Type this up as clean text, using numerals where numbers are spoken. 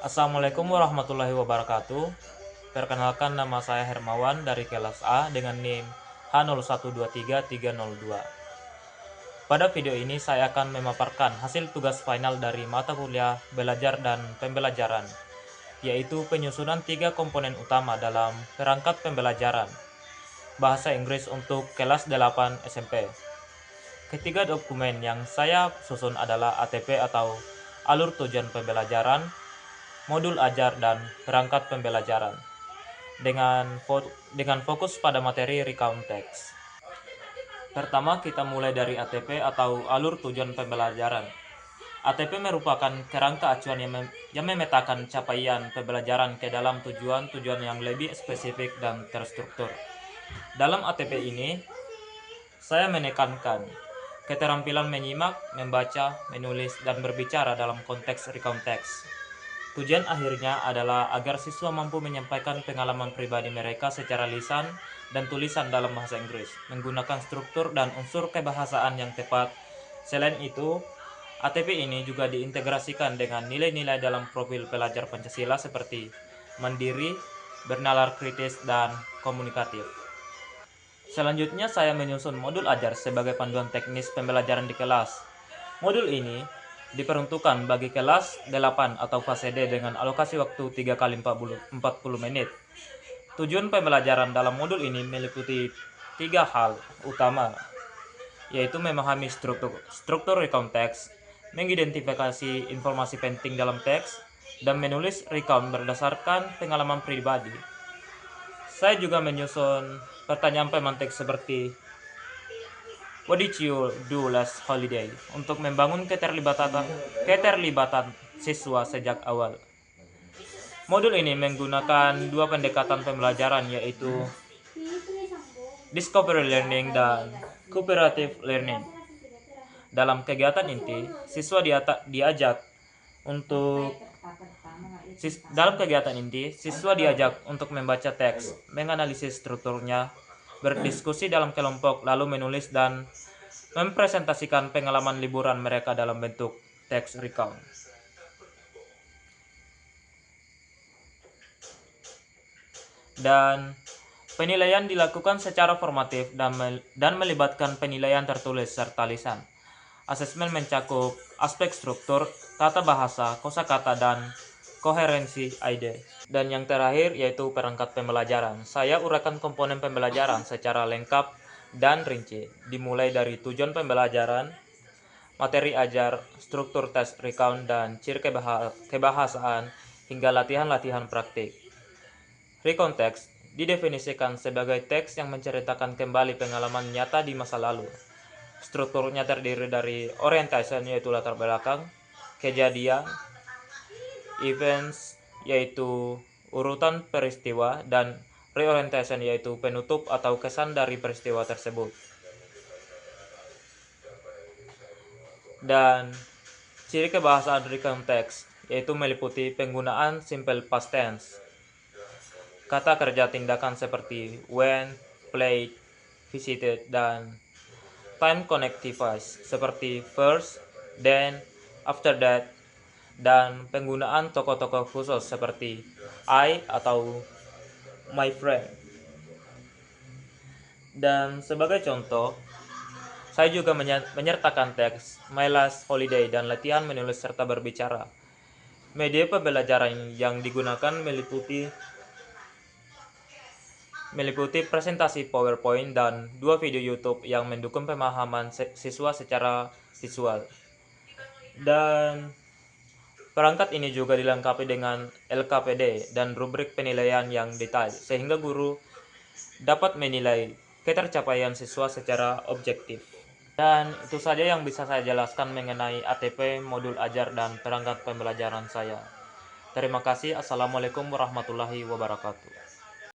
Assalamualaikum warahmatullahi wabarakatuh. Perkenalkan, nama saya Hermawan dari kelas A dengan NIM H01233302. Pada video ini saya akan memaparkan hasil tugas final dari mata kuliah belajar dan pembelajaran, yaitu penyusunan 3 komponen utama dalam perangkat pembelajaran bahasa Inggris untuk kelas 8 SMP. Ketiga dokumen yang saya susun adalah ATP atau alur tujuan pembelajaran, modul ajar, dan perangkat pembelajaran dengan fokus pada materi recount text. Pertama, kita mulai dari ATP atau alur tujuan pembelajaran. ATP merupakan kerangka acuan yang memetakan capaian pembelajaran ke dalam tujuan-tujuan yang lebih spesifik dan terstruktur. Dalam ATP ini, saya menekankan keterampilan menyimak, membaca, menulis, dan berbicara dalam konteks recount text. Tujuan akhirnya adalah agar siswa mampu menyampaikan pengalaman pribadi mereka secara lisan dan tulisan dalam bahasa Inggris, menggunakan struktur dan unsur kebahasaan yang tepat. Selain itu, ATP ini juga diintegrasikan dengan nilai-nilai dalam profil pelajar Pancasila seperti mandiri, bernalar kritis, dan komunikatif. Selanjutnya saya menyusun modul ajar sebagai panduan teknis pembelajaran di kelas. Modul ini diperuntukkan bagi kelas 8 atau fase D dengan alokasi waktu 3 kali 40 menit. Tujuan pembelajaran dalam modul ini meliputi 3 hal utama, yaitu memahami struktur recount text, mengidentifikasi informasi penting dalam teks, dan menulis recount berdasarkan pengalaman pribadi. Saya juga menyusun pertanyaan pemantik seperti "What did you do last holiday?" untuk membangun keterlibatan siswa sejak awal. Modul ini menggunakan 2 pendekatan pembelajaran, yaitu discovery learning dan cooperative learning. Dalam kegiatan inti, siswa diajak untuk membaca teks, menganalisis strukturnya, berdiskusi dalam kelompok, lalu menulis dan mempresentasikan pengalaman liburan mereka dalam bentuk teks recount. Dan penilaian dilakukan secara formatif dan melibatkan penilaian tertulis serta lisan. Asesmen mencakup aspek struktur, tata bahasa, kosakata, dan koherensi ide. Dan yang terakhir yaitu perangkat pembelajaran. Saya uraikan komponen pembelajaran secara lengkap dan rinci, dimulai dari tujuan pembelajaran, materi ajar, struktur tes recount, dan ciri kebahasaan hingga latihan-latihan praktik. Recount text didefinisikan sebagai teks yang menceritakan kembali pengalaman nyata di masa lalu. Strukturnya terdiri dari orientation, yaitu latar belakang, kejadian, events, yaitu urutan peristiwa, dan reorientation, yaitu penutup atau kesan dari peristiwa tersebut. Dan ciri kebahasaan recount text yaitu meliputi penggunaan simple past tense, kata kerja tindakan seperti went, played, visited, dan time connectivities seperti first, then, after that, dan penggunaan tokoh-tokoh khusus seperti I atau my friend. Dan sebagai contoh, saya juga menyertakan teks my last holiday dan latihan menulis serta berbicara. Media pembelajaran yang digunakan meliputi presentasi PowerPoint dan 2 video YouTube yang mendukung pemahaman siswa secara visual. Dan perangkat ini juga dilengkapi dengan LKPD dan rubrik penilaian yang detail, sehingga guru dapat menilai ketercapaian siswa secara objektif. Dan itu saja yang bisa saya jelaskan mengenai ATP, modul ajar, dan perangkat pembelajaran saya. Terima kasih. Assalamualaikum warahmatullahi wabarakatuh.